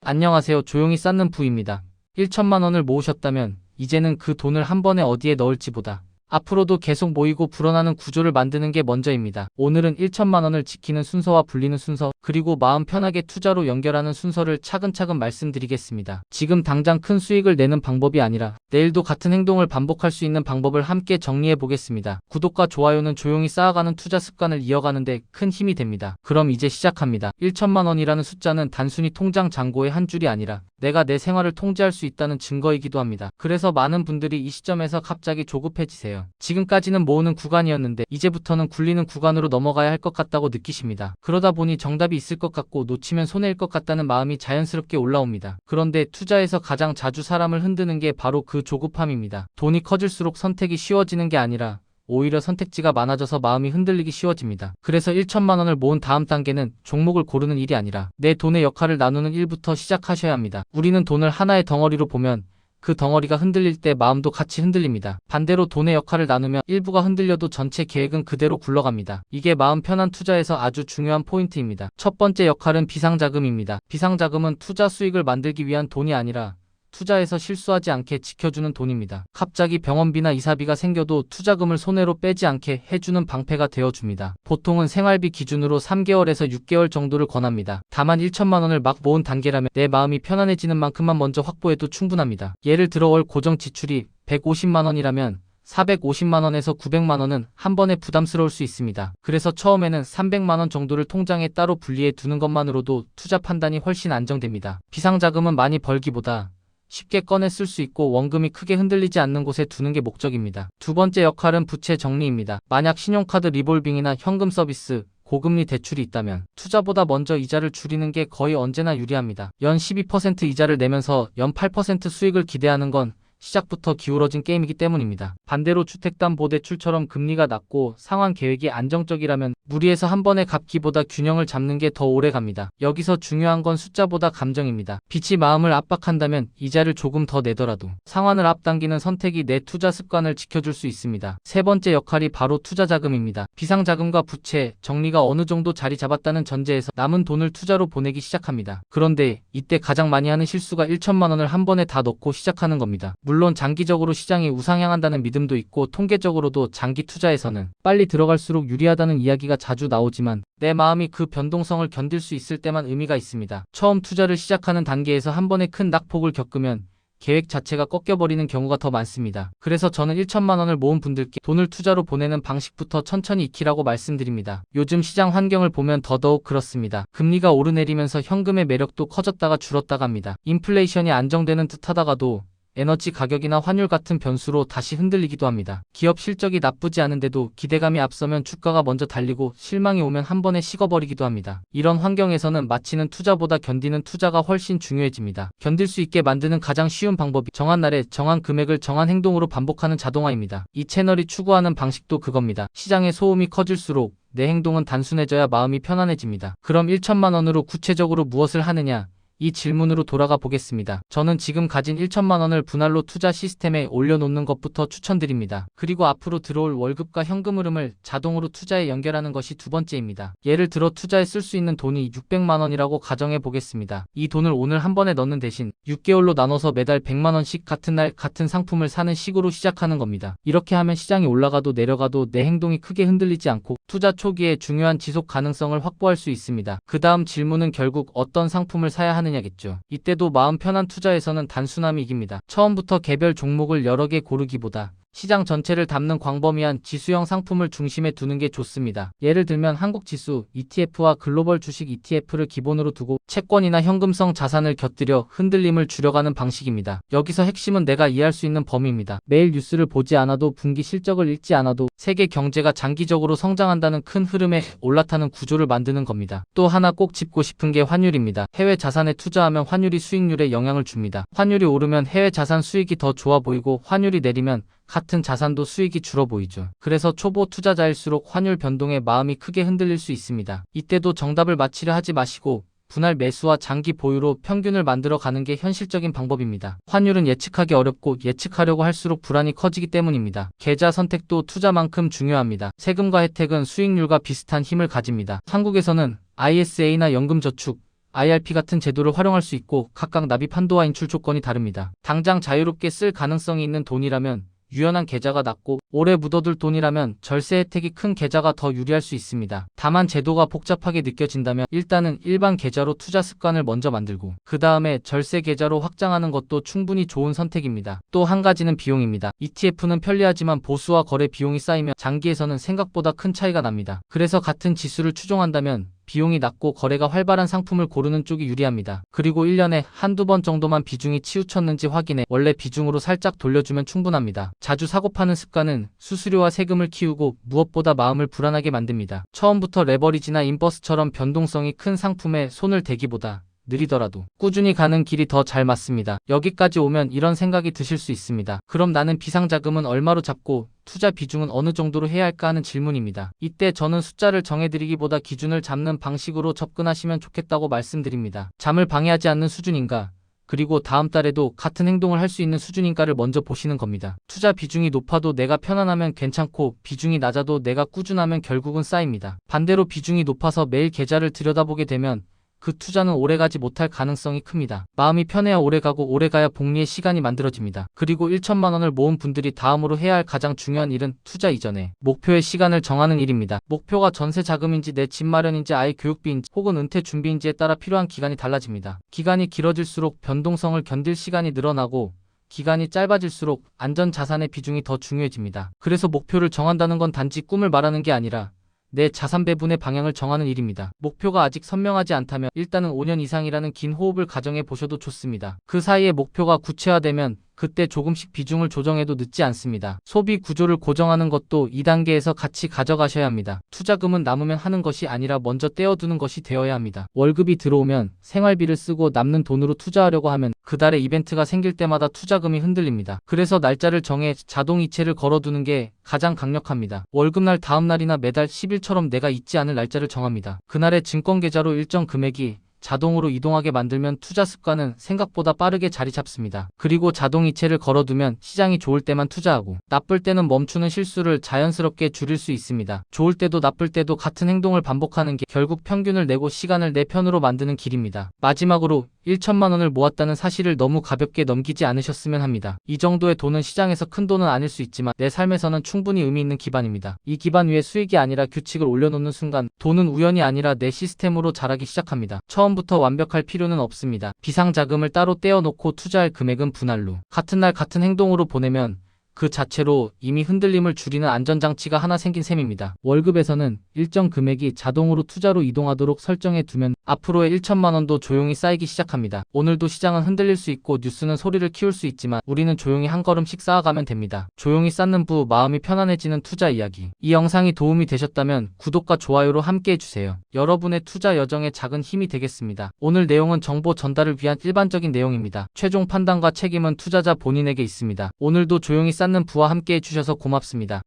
안녕하세요. 조용히 쌓는 부입니다. 1천만 원을 모으셨다면 이제는 그 돈을 한 번에 어디에 넣을지보다 앞으로도 계속 모이고 불어나는 구조를 만드는 게 먼저입니다. 오늘은 1천만 원을 지키는 순서와 불리는 순서, 그리고 마음 편하게 투자로 연결하는 순서를 차근차근 말씀드리겠습니다. 지금 당장 큰 수익을 내는 방법이 아니라 내일도 같은 행동을 반복할 수 있는 방법을 함께 정리해 보겠습니다. 구독과 좋아요는 조용히 쌓아가는 투자 습관을 이어가는데 큰 힘이 됩니다. 그럼 이제 시작합니다. 1천만 원이라는 숫자는 단순히 통장 잔고의 한 줄이 아니라 내가 내 생활을 통제할 수 있다는 증거이기도 합니다. 그래서 많은 분들이 이 시점에서 갑자기 조급해지세요. 지금까지는 모으는 구간이었는데 이제부터는 굴리는 구간으로 넘어가야 할 것 같다고 느끼십니다. 그러다 보니 정답이 있을 것 같고 놓치면 손해일 것 같다는 마음이 자연스럽게 올라옵니다. 그런데 투자에서 가장 자주 사람을 흔드는 게 바로 그 조급함입니다. 돈이 커질수록 선택이 쉬워지는 게 아니라 오히려 선택지가 많아져서 마음이 흔들리기 쉬워집니다. 그래서 1천만 원을 모은 다음 단계는 종목을 고르는 일이 아니라 내 돈의 역할을 나누는 일부터 시작하셔야 합니다. 우리는 돈을 하나의 덩어리로 보면 그 덩어리가 흔들릴 때 마음도 같이 흔들립니다. 반대로 돈의 역할을 나누면 일부가 흔들려도 전체 계획은 그대로 굴러갑니다. 이게 마음 편한 투자에서 아주 중요한 포인트입니다. 첫 번째 역할은 비상자금입니다. 비상자금은 투자 수익을 만들기 위한 돈이 아니라 투자에서 실수하지 않게 지켜주는 돈입니다. 갑자기 병원비나 이사비가 생겨도 투자금을 손해로 빼지 않게 해주는 방패가 되어줍니다. 보통은 생활비 기준으로 3개월에서 6개월 정도를 권합니다. 다만 1천만 원을 막 모은 단계라면 내 마음이 편안해지는 만큼만 먼저 확보해도 충분합니다. 예를 들어 월 고정 지출이 150만 원이라면 450만 원에서 900만 원은 한 번에 부담스러울 수 있습니다. 그래서 처음에는 300만 원 정도를 통장에 따로 분리해 두는 것만으로도 투자 판단이 훨씬 안정됩니다. 비상자금은 많이 벌기보다 쉽게 꺼내 쓸 수 있고 원금이 크게 흔들리지 않는 곳에 두는 게 목적입니다. 두 번째 역할은 부채 정리입니다. 만약 신용카드 리볼빙이나 현금 서비스, 고금리 대출이 있다면 투자보다 먼저 이자를 줄이는 게 거의 언제나 유리합니다. 연 12% 이자를 내면서 연 8% 수익을 기대하는 건 시작부터 기울어진 게임이기 때문입니다. 반대로 주택담보대출처럼 금리가 낮고 상환 계획이 안정적이라면 무리해서 한 번에 갚기보다 균형을 잡는 게 더 오래 갑니다. 여기서 중요한 건 숫자보다 감정입니다. 빚이 마음을 압박한다면 이자를 조금 더 내더라도 상환을 앞당기는 선택이 내 투자 습관을 지켜줄 수 있습니다. 세 번째 역할이 바로 투자자금입니다. 비상자금과 부채, 정리가 어느 정도 자리 잡았다는 전제에서 남은 돈을 투자로 보내기 시작합니다. 그런데 이때 가장 많이 하는 실수가 1천만 원을 한 번에 다 넣고 시작하는 겁니다. 물론 장기적으로 시장이 우상향한다는 믿음도 있고 통계적으로도 장기 투자에서는 빨리 들어갈수록 유리하다는 이야기가 자주 나오지만 내 마음이 그 변동성을 견딜 수 있을 때만 의미가 있습니다. 처음 투자를 시작하는 단계에서 한 번에 큰 낙폭을 겪으면 계획 자체가 꺾여버리는 경우가 더 많습니다. 그래서 저는 1천만 원을 모은 분들께 돈을 투자로 보내는 방식부터 천천히 익히라고 말씀드립니다. 요즘 시장 환경을 보면 더더욱 그렇습니다. 금리가 오르내리면서 현금의 매력도 커졌다가 줄었다가 합니다. 인플레이션이 안정되는 듯 하다가도 에너지 가격이나 환율 같은 변수로 다시 흔들리기도 합니다. 기업 실적이 나쁘지 않은데도 기대감이 앞서면 주가가 먼저 달리고 실망이 오면 한 번에 식어버리기도 합니다. 이런 환경에서는 마치는 투자보다 견디는 투자가 훨씬 중요해집니다. 견딜 수 있게 만드는 가장 쉬운 방법이 정한 날에 정한 금액을 정한 행동으로 반복하는 자동화입니다. 이 채널이 추구하는 방식도 그겁니다. 시장의 소음이 커질수록 내 행동은 단순해져야 마음이 편안해집니다. 그럼 1천만 원으로 구체적으로 무엇을 하느냐? 이 질문으로 돌아가 보겠습니다. 저는 지금 가진 1천만 원을 분할로 투자 시스템에 올려놓는 것부터 추천드립니다. 그리고 앞으로 들어올 월급과 현금 흐름을 자동으로 투자에 연결하는 것이 두 번째입니다. 예를 들어 투자에 쓸 수 있는 돈이 600만 원이라고 가정해 보겠습니다. 이 돈을 오늘 한 번에 넣는 대신 6개월로 나눠서 매달 100만 원씩 같은 날 같은 상품을 사는 식으로 시작하는 겁니다. 이렇게 하면 시장이 올라가도 내려가도 내 행동이 크게 흔들리지 않고 투자 초기에 중요한 지속 가능성을 확보할 수 있습니다. 그 다음 질문은 결국 어떤 상품을 사야 하느냐겠죠. 이때도 마음 편한 투자에서는 단순함이 이깁니다. 처음부터 개별 종목을 여러 개 고르기보다 시장 전체를 담는 광범위한 지수형 상품을 중심에 두는 게 좋습니다. 예를 들면 한국지수 ETF와 글로벌 주식 ETF를 기본으로 두고 채권이나 현금성 자산을 곁들여 흔들림을 줄여가는 방식입니다. 여기서 핵심은 내가 이해할 수 있는 범위입니다. 매일 뉴스를 보지 않아도 분기 실적을 읽지 않아도 세계 경제가 장기적으로 성장한다는 큰 흐름에 올라타는 구조를 만드는 겁니다. 또 하나 꼭 짚고 싶은 게 환율입니다. 해외 자산에 투자하면 환율이 수익률에 영향을 줍니다. 환율이 오르면 해외 자산 수익이 더 좋아 보이고 환율이 내리면 같은 자산도 수익이 줄어 보이죠. 그래서 초보 투자자일수록 환율 변동에 마음이 크게 흔들릴 수 있습니다. 이때도 정답을 맞히려 하지 마시고 분할 매수와 장기 보유로 평균을 만들어 가는 게 현실적인 방법입니다. 환율은 예측하기 어렵고 예측하려고 할수록 불안이 커지기 때문입니다. 계좌 선택도 투자만큼 중요합니다. 세금과 혜택은 수익률과 비슷한 힘을 가집니다. 한국에서는 ISA나 연금저축, IRP 같은 제도를 활용할 수 있고 각각 납입 한도와 인출 조건이 다릅니다. 당장 자유롭게 쓸 가능성이 있는 돈이라면 유연한 계좌가 낫고 오래 묻어둘 돈이라면 절세 혜택이 큰 계좌가 더 유리할 수 있습니다. 다만 제도가 복잡하게 느껴진다면 일단은 일반 계좌로 투자 습관을 먼저 만들고 그 다음에 절세 계좌로 확장하는 것도 충분히 좋은 선택입니다. 또 한 가지는 비용입니다. ETF는 편리하지만 보수와 거래 비용이 쌓이면 장기에서는 생각보다 큰 차이가 납니다. 그래서 같은 지수를 추종한다면 비용이 낮고 거래가 활발한 상품을 고르는 쪽이 유리합니다. 그리고 1년에 한두 번 정도만 비중이 치우쳤는지 확인해 원래 비중으로 살짝 돌려주면 충분합니다. 자주 사고 파는 습관은 수수료와 세금을 키우고 무엇보다 마음을 불안하게 만듭니다. 처음부터 레버리지나 인버스처럼 변동성이 큰 상품에 손을 대기보다 느리더라도 꾸준히 가는 길이 더 잘 맞습니다. 여기까지 오면 이런 생각이 드실 수 있습니다. 그럼 나는 비상자금은 얼마로 잡고 투자 비중은 어느 정도로 해야 할까 하는 질문입니다. 이때 저는 숫자를 정해드리기보다 기준을 잡는 방식으로 접근하시면 좋겠다고 말씀드립니다. 잠을 방해하지 않는 수준인가? 그리고 다음 달에도 같은 행동을 할 수 있는 수준인가를 먼저 보시는 겁니다. 투자 비중이 높아도 내가 편안하면 괜찮고 비중이 낮아도 내가 꾸준하면 결국은 쌓입니다. 반대로 비중이 높아서 매일 계좌를 들여다보게 되면 그 투자는 오래가지 못할 가능성이 큽니다. 마음이 편해야 오래가고 오래가야 복리의 시간이 만들어집니다. 그리고 1천만 원을 모은 분들이 다음으로 해야 할 가장 중요한 일은 투자 이전에 목표의 시간을 정하는 일입니다. 목표가 전세 자금인지 내 집 마련인지 아이 교육비인지 혹은 은퇴 준비인지에 따라 필요한 기간이 달라집니다. 기간이 길어질수록 변동성을 견딜 시간이 늘어나고 기간이 짧아질수록 안전자산의 비중이 더 중요해집니다. 그래서 목표를 정한다는 건 단지 꿈을 말하는 게 아니라 내 자산 배분의 방향을 정하는 일입니다. 목표가 아직 선명하지 않다면 일단은 5년 이상이라는 긴 호흡을 가정해 보셔도 좋습니다. 그 사이에 목표가 구체화되면 그때 조금씩 비중을 조정해도 늦지 않습니다. 소비 구조를 고정하는 것도 2단계에서 같이 가져가셔야 합니다. 투자금은 남으면 하는 것이 아니라 먼저 떼어두는 것이 되어야 합니다. 월급이 들어오면 생활비를 쓰고 남는 돈으로 투자하려고 하면 그달에 이벤트가 생길 때마다 투자금이 흔들립니다. 그래서 날짜를 정해 자동이체를 걸어두는 게 가장 강력합니다. 월급날 다음날이나 매달 10일처럼 내가 잊지 않을 날짜를 정합니다. 그날의 증권계좌로 일정 금액이 자동으로 이동하게 만들면 투자 습관은 생각보다 빠르게 자리 잡습니다. 그리고 자동이체를 걸어두면 시장이 좋을 때만 투자하고 나쁠 때는 멈추는 실수를 자연스럽게 줄일 수 있습니다. 좋을 때도 나쁠 때도 같은 행동을 반복하는 게 결국 평균을 내고 시간을 내 편으로 만드는 길입니다. 마지막으로 1천만 원을 모았다는 사실을 너무 가볍게 넘기지 않으셨으면 합니다. 이 정도의 돈은 시장에서 큰 돈은 아닐 수 있지만 내 삶에서는 충분히 의미 있는 기반입니다. 이 기반 위에 수익이 아니라 규칙을 올려놓는 순간 돈은 우연이 아니라 내 시스템으로 자라기 시작합니다. 처음부터 완벽할 필요는 없습니다. 비상자금을 따로 떼어놓고 투자할 금액은 분할로 같은 날 같은 행동으로 보내면 그 자체로 이미 흔들림을 줄이는 안전장치가 하나 생긴 셈입니다. 월급에서는 일정 금액이 자동으로 투자로 이동하도록 설정해 두면 앞으로의 1천만 원도 조용히 쌓이기 시작합니다. 오늘도 시장은 흔들릴 수 있고 뉴스는 소리를 키울 수 있지만 우리는 조용히 한 걸음씩 쌓아가면 됩니다. 조용히 쌓는 부 마음이 편안해지는 투자 이야기. 이 영상이 도움이 되셨다면 구독과 좋아요로 함께 해주세요. 여러분의 투자 여정에 작은 힘이 되겠습니다. 오늘 내용은 정보 전달을 위한 일반적인 내용입니다. 최종 판단과 책임은 투자자 본인에게 있습니다. 오늘도 조용히 쌓는 부와 함께 해주셔서 고맙습니다.